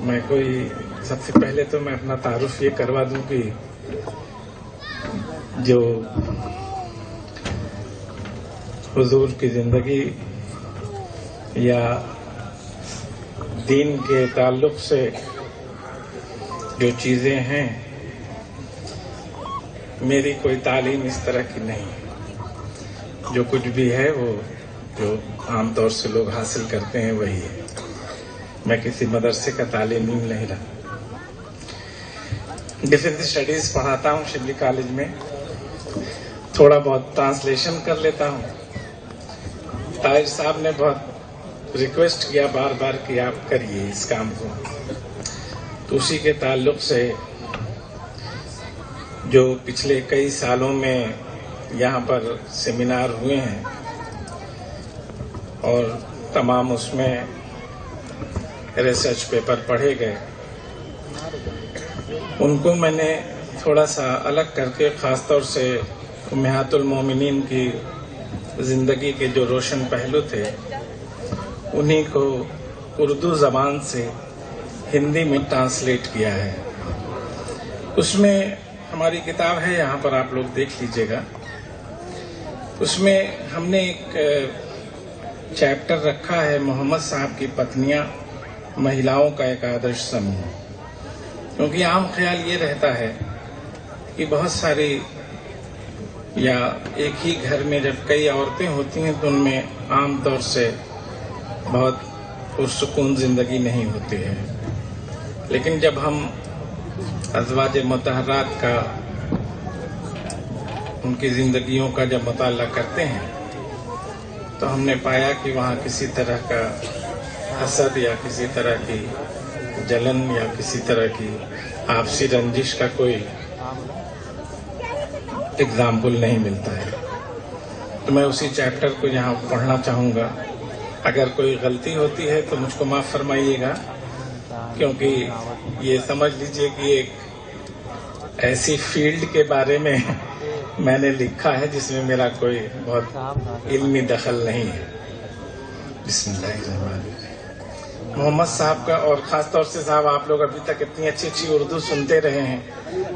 मैं कोई सबसे पहले तो मैं अपना तारुफ ये करवा दूं कि जो हुजूर की जिंदगी या दीन के ताल्लुक से जो चीजें हैं, मेरी कोई तालीम इस तरह की नहीं। जो कुछ भी है वो जो आमतौर से लोग हासिल करते हैं वही है। मैं किसी मदरसे का तालीमी नहीं रहा। डिफेंस स्टडीज पढ़ाता हूँ शिबली कॉलेज में, थोड़ा बहुत ट्रांसलेशन कर लेता हूँ। ताहिर साहब ने बहुत रिक्वेस्ट किया बार बार कि आप करिए इस काम को, तो उसी के ताल्लुक से जो पिछले कई सालों में यहाँ पर सेमिनार हुए हैं और तमाम उसमें रिसर्च पेपर पढ़े गए, उनको मैंने थोड़ा सा अलग करके ख़ासतौर से उम्महातुल मोमिनीन की ज़िंदगी के जो रोशन पहलू थे उन्हीं को उर्दू ज़बान से हिंदी में ट्रांसलेट किया है। उसमें हमारी किताब है, यहाँ पर आप लोग देख लीजिएगा। उसमें हमने एक चैप्टर रखा है मोहम्मद साहब की पत्नियां, महिलाओं का एक आदर्श समूह। क्योंकि आम ख्याल ये रहता है कि बहुत सारी या एक ही घर में जब कई औरतें होती हैं तो उनमें आम तौर से बहुत पुरसुकून जिंदगी नहीं होती है। लेकिन जब हम अज़वाज मुतहरात का, उनकी जिंदगियों का जब मुताला करते हैं तो हमने पाया कि वहाँ किसी तरह का हसद या किसी तरह की जलन या किसी तरह की आपसी रंजिश का कोई एग्जाम्पल नहीं मिलता है। तो मैं उसी चैप्टर को यहाँ पढ़ना चाहूँगा। अगर कोई गलती होती है तो मुझको माफ़ फरमाइएगा, क्योंकि ये समझ लीजिए कि एक ऐसी फील्ड के बारे में मैंने लिखा है जिसमें मेरा कोई बहुत इल्मी दखल नहीं है। बिस्मिल्लाहिर्रहमानिर्रहीम। मोहम्मद साहब का, और ख़ास तौर से साहब आप लोग अभी तक इतनी अच्छी अच्छी उर्दू सुनते रहे हैं,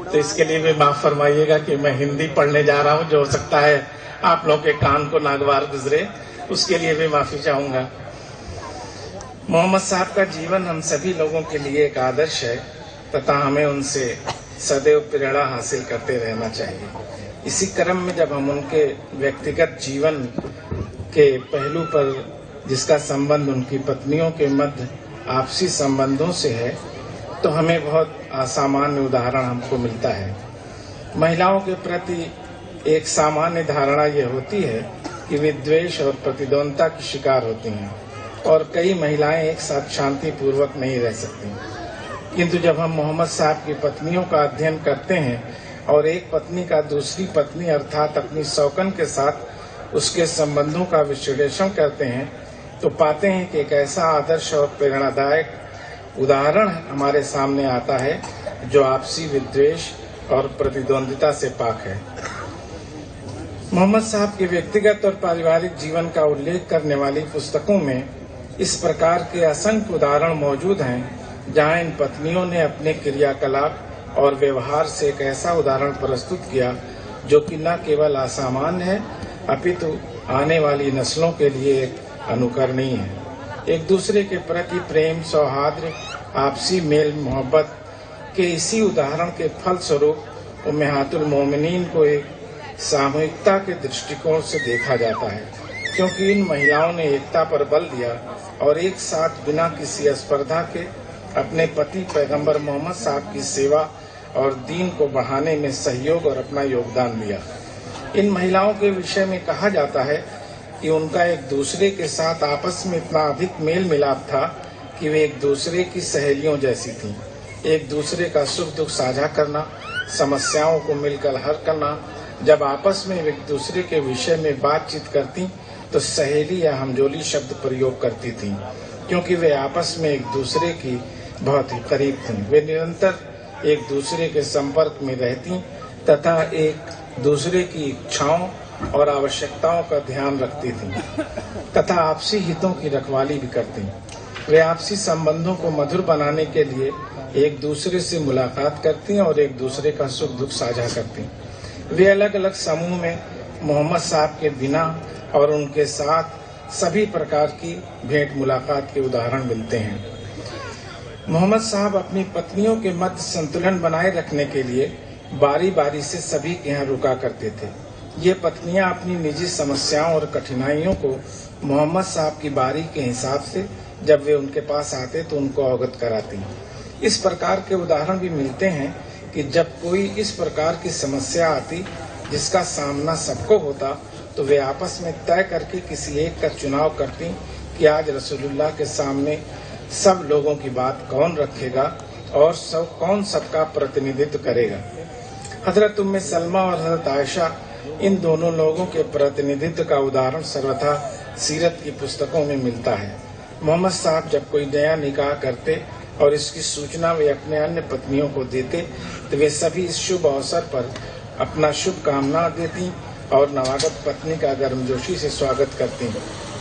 तो इसके लिए भी माफ़ फरमाइएगा कि मैं हिंदी पढ़ने जा रहा हूँ, जो हो सकता है आप लोग के कान को नागवार गुजरे, उसके लिए भी माफ़ी चाहूँगा। मोहम्मद साहब का जीवन हम सभी लोगों के लिए एक आदर्श है तथा हमें उनसे सदैव प्रेरणा हासिल करते रहना चाहिए। इसी क्रम में जब हम उनके व्यक्तिगत जीवन के पहलू पर, जिसका संबंध उनकी पत्नियों के मध्य आपसी संबंधों से है, तो हमें बहुत असामान्य उदाहरण हमको मिलता है। महिलाओं के प्रति एक सामान्य धारणा यह होती है कि वे द्वेष और प्रतिद्वंद्विता की शिकार होती हैं और कई महिलाएं एक साथ शांति पूर्वक नहीं रह सकती। किंतु जब हम मोहम्मद साहब की पत्नियों का अध्ययन करते हैं और एक पत्नी का दूसरी पत्नी अर्थात अपनी सौकन के साथ उसके संबंधों का विश्लेषण करते हैं, तो पाते हैं कि एक ऐसा आदर्श और प्रेरणादायक उदाहरण हमारे सामने आता है जो आपसी विद्वेष और प्रतिद्वंद्विता से पाक है। मोहम्मद साहब के व्यक्तिगत और पारिवारिक जीवन का उल्लेख करने वाली पुस्तकों में इस प्रकार के असंख्य उदाहरण मौजूद हैं जहां इन पत्नियों ने अपने क्रियाकलाप और व्यवहार से एक ऐसा उदाहरण प्रस्तुत किया जो कि न केवल असामान्य है अपितु आने वाली नस्लों के लिए एक अनुकरणीय है। एक दूसरे के प्रति प्रेम, सौहार्द, आपसी मेल मोहब्बत के इसी उदाहरण के फलस्वरूप उम्महातुल मोमिनीन को एक सामूहिकता के दृष्टिकोण से देखा जाता है, क्योंकि इन महिलाओं ने एकता पर बल दिया और एक साथ बिना किसी स्पर्धा के अपने पति पैगंबर मोहम्मद साहब की सेवा और दीन को बढ़ाने में सहयोग और अपना योगदान दिया। इन महिलाओं के विषय में कहा जाता है कि उनका एक दूसरे के साथ आपस में इतना अधिक मेल मिलाप था कि वे एक दूसरे की सहेलियों जैसी थीं। एक दूसरे का सुख दुख साझा करना, समस्याओं को मिलकर हल करना। जब आपस में एक दूसरे के विषय में बातचीत करती तो सहेली या हमजोली शब्द प्रयोग करती थीं, क्योंकि वे आपस में एक दूसरे की बहुत ही करीब थीं। वे निरंतर एक दूसरे के संपर्क में रहती तथा एक दूसरे की इच्छाओं और आवश्यकताओं का ध्यान रखती थीं तथा आपसी हितों की रखवाली भी करती। वे आपसी संबंधों को मधुर बनाने के लिए एक दूसरे से मुलाकात करती हैं और एक दूसरे का सुख दुख साझा करती हैं। वे अलग अलग समूह में मोहम्मद साहब के बिना और उनके साथ सभी प्रकार की भेंट मुलाकात के उदाहरण मिलते हैं। मोहम्मद साहब अपनी पत्नियों के मध्य संतुलन बनाए रखने के लिए बारी बारी से सभी के यहाँ रुका करते थे। ये पत्नियां अपनी निजी समस्याओं और कठिनाइयों को मोहम्मद साहब की बारी के हिसाब से जब वे उनके पास आते तो उनको अवगत कराती। इस प्रकार के उदाहरण भी मिलते हैं कि जब कोई इस प्रकार की समस्या आती जिसका सामना सबको होता तो वे आपस में तय करके किसी एक का चुनाव करती कि आज रसूलुल्लाह के सामने सब लोगों की बात कौन रखेगा और कौन सबका प्रतिनिधित्व करेगा। हजरत उम्मे सलमा और हजरत आयशा इन दोनों लोगों के प्रतिनिधित्व का उदाहरण सर्वथा सीरत की पुस्तकों में मिलता है। मोहम्मद साहब जब कोई नया निकाह करते और इसकी सूचना वे अपने अन्य पत्नियों को देते तो वे सभी इस शुभ अवसर पर अपना शुभकामना देती और नवागत पत्नी का गर्मजोशी से स्वागत करती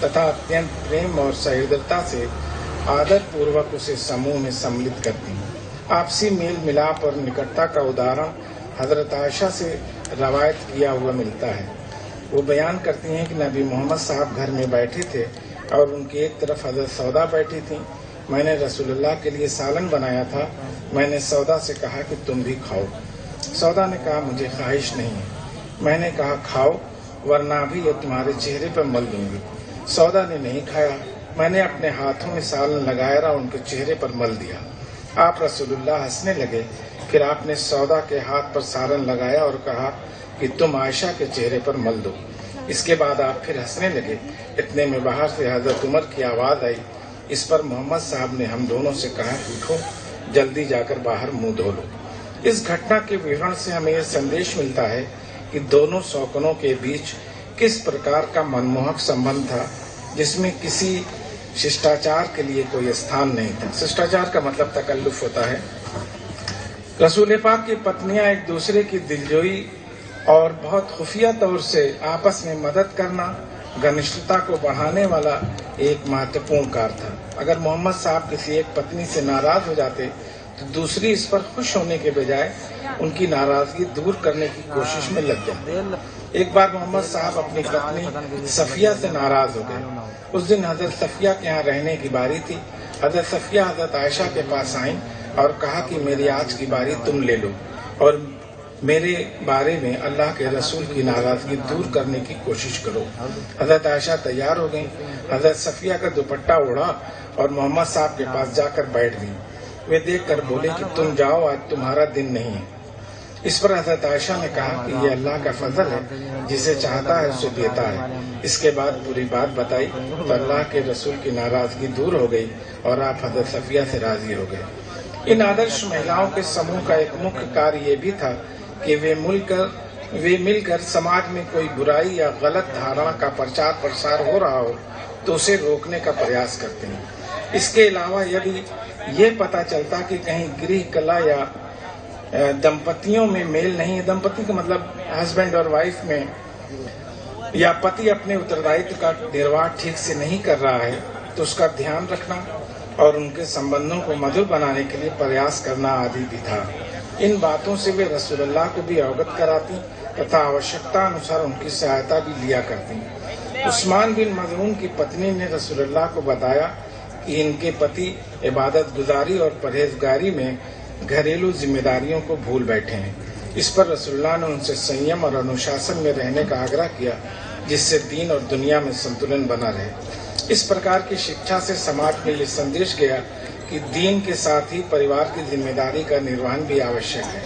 तथा अत्यंत प्रेम और सहृदयता से आदर पूर्वक उसे समूह में सम्मिलित करती। आपसी मेल मिलाप और निकटता का उदाहरण हजरत आयशा से रवायत किया हुआ मिलता है। वो बयान करती हैं कि नबी मोहम्मद साहब घर में बैठे थे और उनकी एक तरफ हजरत सौदा बैठी थी। मैंने रसूलुल्लाह के लिए सालन बनाया था। मैंने सौदा से कहा कि तुम भी खाओ। सौदा ने कहा मुझे ख्वाहिश नहीं है। मैंने कहा खाओ वरना भी ये तुम्हारे चेहरे पर मल दूंगी। सौदा ने नहीं खाया। मैंने अपने हाथों में सालन लगाया और उनके चेहरे पर मल दिया। आप रसूलुल्लाह हंसने लगे। फिर आपने सौदा के हाथ पर सालन लगाया और कहा कि तुम आयशा के चेहरे पर मल दो। इसके बाद आप फिर हंसने लगे। इतने में बाहर से हजरत उमर की आवाज आई। इस पर मोहम्मद साहब ने हम दोनों से कहा उठो जल्दी जाकर बाहर मुंह धो लो। इस घटना के विवरण से हमें यह संदेश मिलता है कि दोनों शौकनों के बीच किस प्रकार का मनमोहक संबंध था जिसमें किसी शिष्टाचार के लिए कोई स्थान नहीं था। शिष्टाचार का मतलब तकल्लुफ होता है। रसूल पाक की पत्नियां एक दूसरे की दिलजोई और बहुत खुफिया तौर से आपस में मदद करना घनिष्ठता को बढ़ाने वाला एक महत्वपूर्ण कार्य था। अगर मोहम्मद साहब किसी एक पत्नी से नाराज हो जाते तो दूसरी इस पर खुश होने के बजाय उनकी नाराजगी दूर करने की कोशिश में लग जाते। एक बार मोहम्मद साहब अपनी पत्नी सफिया से नाराज हो गए। उस दिन हजरत सफिया के यहाँ रहने की बारी थी। हजरत सफिया हजरत आयशा के पास आईं और कहा कि मेरी आज की बारी तुम ले लो और मेरे बारे में अल्लाह के रसूल की नाराजगी दूर करने की कोशिश करो। हजरत आयशा तैयार हो गई। हजरत सफिया का दुपट्टा ओढ़ा और मोहम्मद साहब के पास जाकर बैठ गई। वे देखकर बोले कि तुम जाओ, आज तुम्हारा दिन नहीं है। इस पर हजरत आयशा ने कहा कि ये अल्लाह का फजल है, जिसे चाहता है उसे देता है। इसके बाद पूरी बात बताई तो अल्लाह के रसूल की नाराजगी दूर हो गई और आप हजरत सफिया से राजी हो गए। इन आदर्श महिलाओं के समूह का एक मुख्य कार्य ये भी था कि वे मिलकर समाज में कोई बुराई या गलत धारणा का प्रचार प्रसार हो रहा हो तो उसे रोकने का प्रयास करते हैं। इसके अलावा यदि ये पता चलता कि कहीं गृह कला या दंपतियों में मेल नहीं है, दंपति का मतलब हस्बैंड और वाइफ में, या पति अपने उत्तरदायित्व का निर्वाह ठीक से नहीं कर रहा है तो उसका ध्यान रखना और उनके संबंधों को मधुर बनाने के लिए प्रयास करना आदि भी था। इन बातों से वे रसूलुल्लाह को भी अवगत कराती तथा आवश्यकता अनुसार उनकी सहायता भी लिया करती। उस्मान बिन मज़ऊन की पत्नी ने रसूलुल्लाह को बताया कि इनके पति इबादत गुजारी और परहेजगारी में घरेलू जिम्मेदारियों को भूल बैठे हैं। इस पर रसूलुल्लाह ने उनसे संयम और अनुशासन में रहने का आग्रह किया जिससे दीन और दुनिया में संतुलन बना रहे। इस प्रकार की शिक्षा से समाज में ये संदेश गया कि दीन के साथ ही परिवार की जिम्मेदारी का निर्वहन भी आवश्यक है।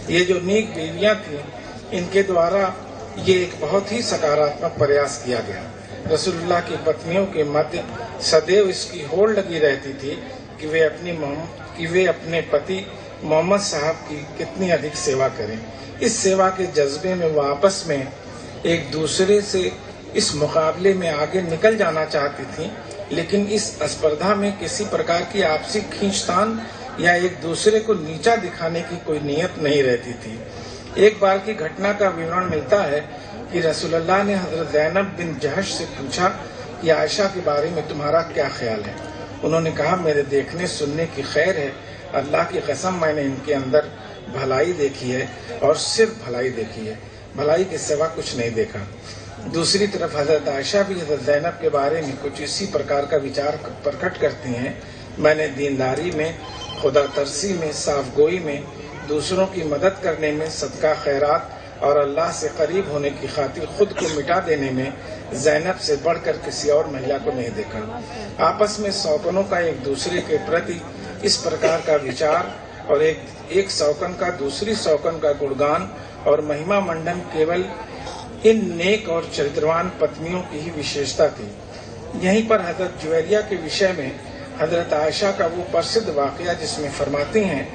ये जो नेक बीवियां थीं, इनके द्वारा ये एक बहुत ही सकारात्मक प्रयास किया गया। रसूलुल्लाह की पत्नियों के मध्य सदैव इसकी होड़ लगी रहती थी कि वे अपने पति मोहम्मद साहब की कितनी अधिक सेवा करें। इस सेवा के जज्बे में वो आपस में एक दूसरे से इस मुकाबले में आगे निकल जाना चाहती थी, लेकिन इस स्पर्धा में किसी प्रकार की आपसी खींचतान या एक दूसरे को नीचा दिखाने की कोई नियत नहीं रहती थी। एक बार की घटना का विवरण मिलता है कि रसूलुल्लाह ने हजरत ज़ैनब बिन जहश से पूछा कि आयशा के बारे में तुम्हारा क्या ख्याल है। उन्होंने कहा, मेरे देखने सुनने की खैर है, अल्लाह की कसम मैंने इनके अंदर भलाई देखी है और सिर्फ भलाई देखी है, भलाई के सिवा कुछ नहीं देखा। दूसरी तरफ हजरत आयशा भी हजरत ज़ैनब के बारे में कुछ इसी प्रकार का विचार प्रकट करती हैं। मैंने दीनदारी में, खुदा तरसी में, साफ गोई में, दूसरों की मदद करने में, सदका खैरात और अल्लाह से करीब होने की खातिर खुद को मिटा देने में ज़ैनब से बढ़कर किसी और महिला को नहीं देखा। आपस में सौकनों का एक दूसरे के प्रति इस प्रकार का विचार और एक सौकन का दूसरी सौकन का गुणगान और महिमा मंडन केवल इन नेक और चरित्रवान पत्नियों की ही विशेषता थी। यहीं पर हजरत जुवैरिया के विषय में हजरत आयशा का वो प्रसिद्ध वाकया जिसमें फरमाती हैं,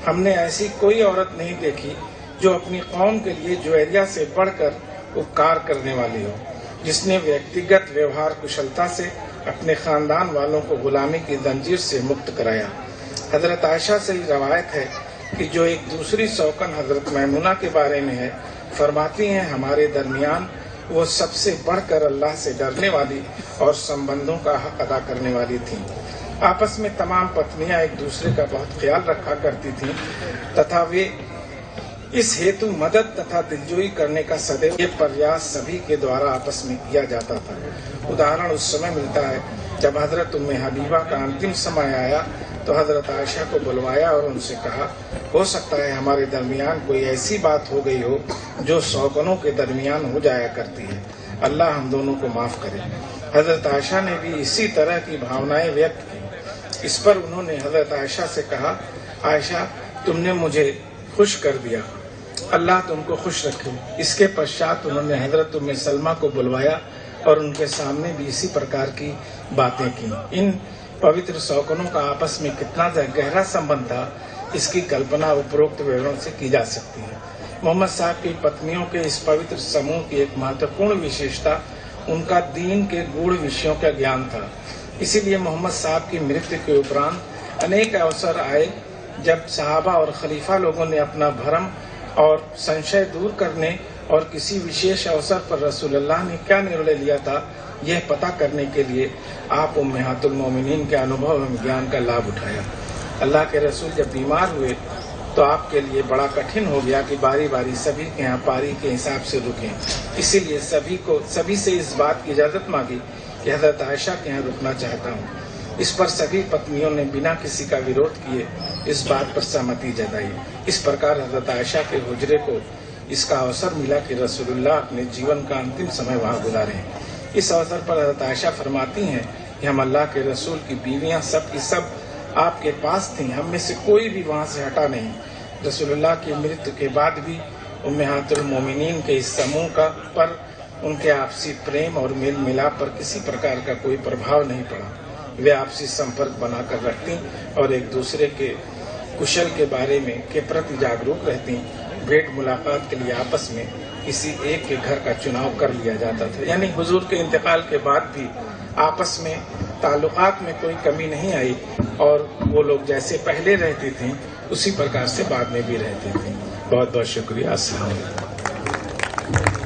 हमने ऐसी कोई औरत नहीं देखी जो अपनी कौम के लिए जुवैरिया से बढ़कर उपकार करने वाली हो, जिसने व्यक्तिगत व्यवहार कुशलता से अपने खानदान वालों को गुलामी की जंजीर से मुक्त कराया। हजरत आयशा से रवायत है कि जो एक दूसरी सौकन हजरत मैमुना के बारे में है, फरमाती हैं, हमारे दरमियान वो सबसे बढ़कर अल्लाह से डरने वाली और संबंधों का हक अदा करने वाली थी। आपस में तमाम पत्नियां एक दूसरे का बहुत ख्याल रखा करती थीं तथा वे इस हेतु मदद तथा दिलजोई करने का सदैव ये प्रयास सभी के द्वारा आपस में किया जाता था। उदाहरण उस समय मिलता है जब हजरत उम्मे हबीबा का अंतिम समय आया तो हजरत आयशा को बुलवाया और उनसे कहा, हो सकता है हमारे दरमियान कोई ऐसी बात हो गई हो जो सौकनों के दरमियान हो जाया करती है, अल्लाह हम दोनों को माफ करे। हजरत आयशा ने भी इसी तरह की भावनाएं व्यक्त की। इस पर उन्होंने हजरत आयशा से कहा, आयशा तुमने मुझे खुश कर दिया, अल्लाह तुमको खुश रखे। इसके पश्चात उन्होंने हजरत उम्मे सलमा को बुलवाया और उनके सामने भी इसी प्रकार की बातें की। इन पवित्र सौकनों का आपस में कितना गहरा संबंध था, इसकी कल्पना उपरोक्त विवरण से की जा सकती है। मोहम्मद साहब की पत्नियों के इस पवित्र समूह की एक महत्वपूर्ण विशेषता उनका दीन के गूढ़ विषयों का ज्ञान था। इसीलिए मोहम्मद साहब की मृत्यु के उपरांत अनेक अवसर आए जब सहाबा और खलीफा लोगों ने अपना भरम और संशय दूर करने और किसी विशेष अवसर पर रसूलुल्लाह ने क्या निर्णय लिया था यह पता करने के लिए आप उम्महातुल मोमिनीन के अनुभव एवं ज्ञान का लाभ उठाया। अल्लाह के रसूल जब बीमार हुए तो आपके लिए बड़ा कठिन हो गया कि बारी बारी सभी के यहाँ पारी के हिसाब से रुकें। इसीलिए सभी से इस बात की इजाजत मांगी कि हजरत आयशा के यहाँ रुकना चाहता हूँ। इस पर सभी पत्नियों ने बिना किसी का विरोध किए इस बात पर सहमति जताई। इस प्रकार हजरत आयशा के हुजरे को इसका अवसर मिला कि रसूलुल्लाह अपने जीवन का अंतिम समय वहाँ गुजारे। इस अवसर पर हजरत आयशा फरमाती हैं कि हम अल्लाह के रसूल की बीवियां सब की सब आपके पास थीं, हम में से कोई भी वहाँ से हटा नहीं। रसूलुल्लाह की मृत्यु के बाद भी उम्महातुल मोमिनीन के इस समूह पर उनके आपसी प्रेम और मेल मिलाप पर किसी प्रकार का कोई प्रभाव नहीं पड़ा। वे आपसी संपर्क बनाकर रखती और एक दूसरे के कुशल के बारे में के प्रति जागरूक रहती। भेंट मुलाकात के लिए आपस में किसी एक के घर का चुनाव कर लिया जाता था। यानी हुजूर के इंतकाल के बाद भी आपस में ताल्लुकात में कोई कमी नहीं आई और वो लोग जैसे पहले रहते थे उसी प्रकार से बाद में भी रहते थे। बहुत बहुत शुक्रिया। अस्सलाम वालेकुम।